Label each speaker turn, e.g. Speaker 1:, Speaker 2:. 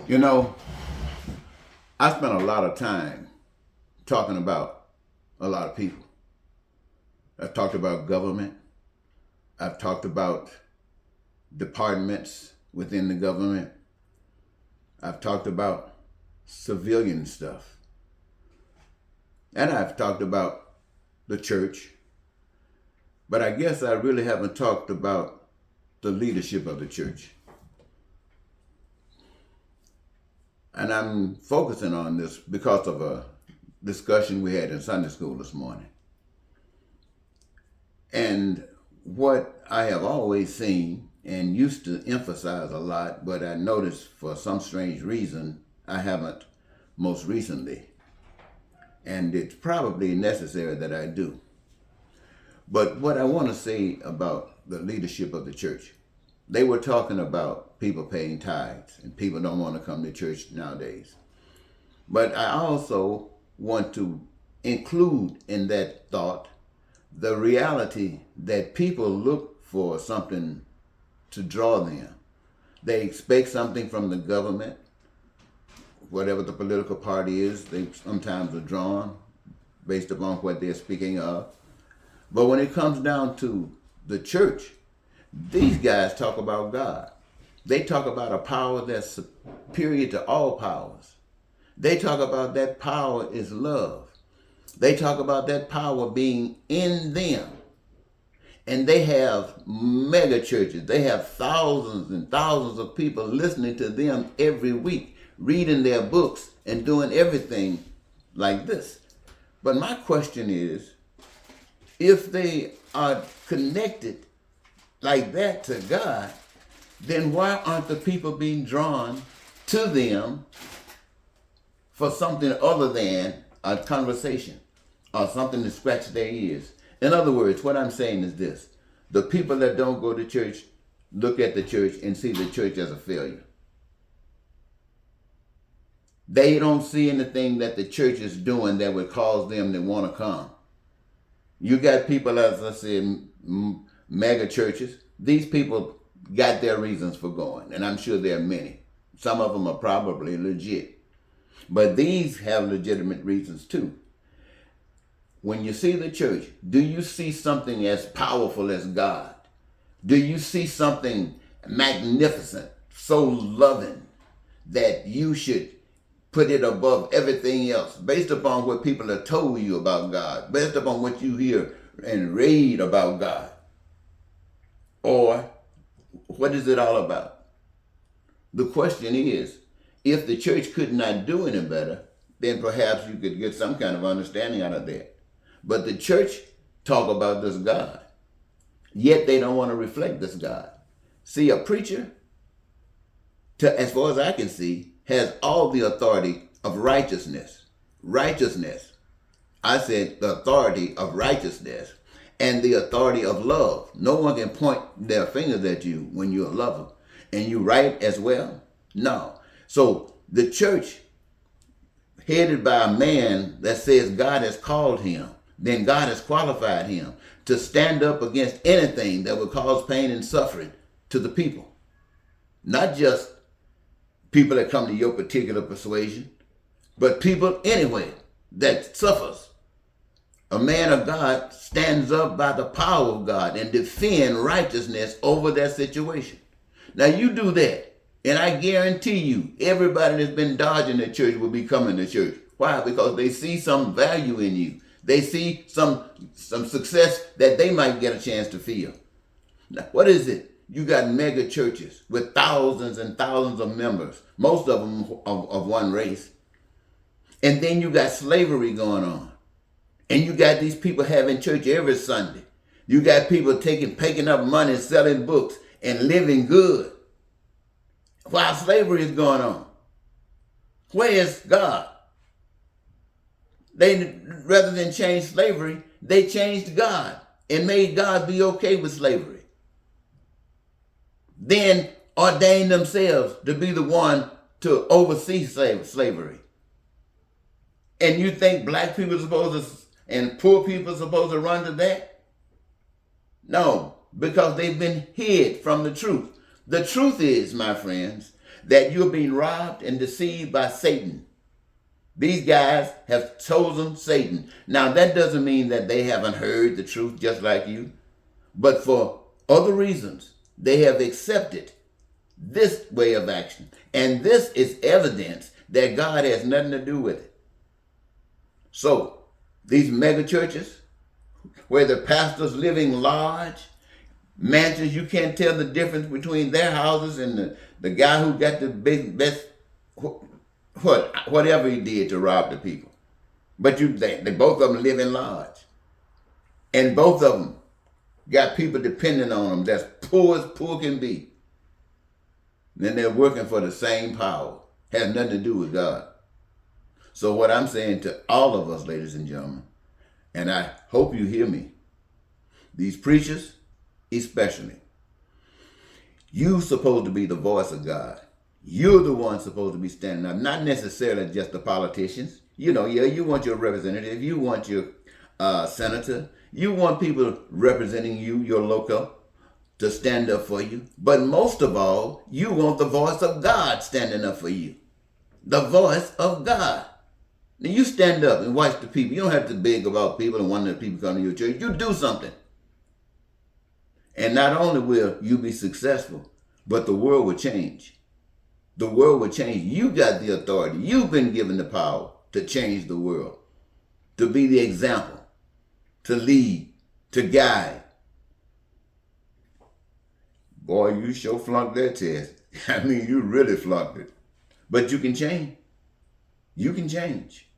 Speaker 1: You know, I spent a lot of time talking about a lot of people. I've talked about government. I've talked about departments within the government. I've talked about civilian stuff. And I've talked about the church. But I guess I really haven't talked about the leadership of the church. And I'm focusing on this because of a discussion we had in Sunday school this morning. And what I have always seen and used to emphasize a lot, but I noticed for some strange reason I haven't most recently. And it's probably necessary that I do. But what I want to say about the leadership of the church, they were talking about people paying tithes, and people don't want to come to church nowadays. But I also want to include in that thought the reality that people look for something to draw them. They expect something from the government, whatever the political party is. They sometimes are drawn based upon what they're speaking of. But when it comes down to the church, these guys talk about God. They talk about a power that's superior to all powers. They talk about that power is love. They talk about that power being in them. And they have mega churches. They have thousands and thousands of people listening to them every week, reading their books and doing everything like this. But my question is, if they are connected like that to God, then why aren't the people being drawn to them for something other than a conversation or something to scratch their ears? In other words, what I'm saying is this. The people that don't go to church look at the church and see the church as a failure. They don't see anything that the church is doing that would cause them to want to come. You got people, as I said, mega churches. These people got their reasons for going, and I'm sure there are many. Some of them are probably legit. But these have legitimate reasons too. When you see the church, do you see something as powerful as God? Do you see something magnificent, so loving, that you should put it above everything else, based upon what people have told you about God, based upon what you hear and read about God? Or what is it all about? The question is, if the church could not do any better, then perhaps you could get some kind of understanding out of that. But the church talk about this God, yet they don't want to reflect this God. See, a preacher, as far as I can see, has all the authority of righteousness. Righteousness. I said the authority of righteousness and the authority of love. No one can point their fingers at you when you're a lover. And you right as well? No. So the church, headed by a man that says God has called him, then God has qualified him to stand up against anything that would cause pain and suffering to the people. Not just people that come to your particular persuasion, but people anyway that suffers. A man of God stands up by the power of God and defend righteousness over that situation. Now you do that, and I guarantee you, everybody that's been dodging the church will be coming to church. Why? Because they see some value in you. They see some success that they might get a chance to feel. Now, what is it? You got mega churches with thousands and thousands of members, most of them of one race. And then you got slavery going on. And you got these people having church every Sunday. You got people picking up money, selling books, and living good while slavery is going on. Where is God? They, rather than change slavery, they changed God and made God be okay with slavery. Then ordained themselves to be the one to oversee slavery. And you think black people are supposed to, and poor people are supposed to run to that? No, because they've been hid from the truth. The truth is, my friends, that you're being robbed and deceived by Satan. These guys have chosen Satan. Now, that doesn't mean that they haven't heard the truth just like you, but for other reasons, they have accepted this way of action. And this is evidence that God has nothing to do with it. So, these mega churches, where the pastors living large, mansions, you can't tell the difference between their houses and the guy who got the best, whatever he did to rob the people. But they both of them live in large. And both of them got people depending on them that's poor as poor can be. Then they're working for the same power. Has nothing to do with God. So what I'm saying to all of us, ladies and gentlemen, and I hope you hear me, these preachers especially, you're supposed to be the voice of God. You're the one supposed to be standing up, not necessarily just the politicians. You want your representative, you want your senator, you want people representing you, your local, to stand up for you. But most of all, you want the voice of God standing up for you. The voice of God. Now you stand up and watch the people. You don't have to beg about people and wonder if people come to your church. You do something. And not only will you be successful, but the world will change. The world will change. You got the authority. You've been given the power to change the world, to be the example, to lead, to guide. Boy, you sure flunked that test. I mean, you really flunked it. But you can change. You can change.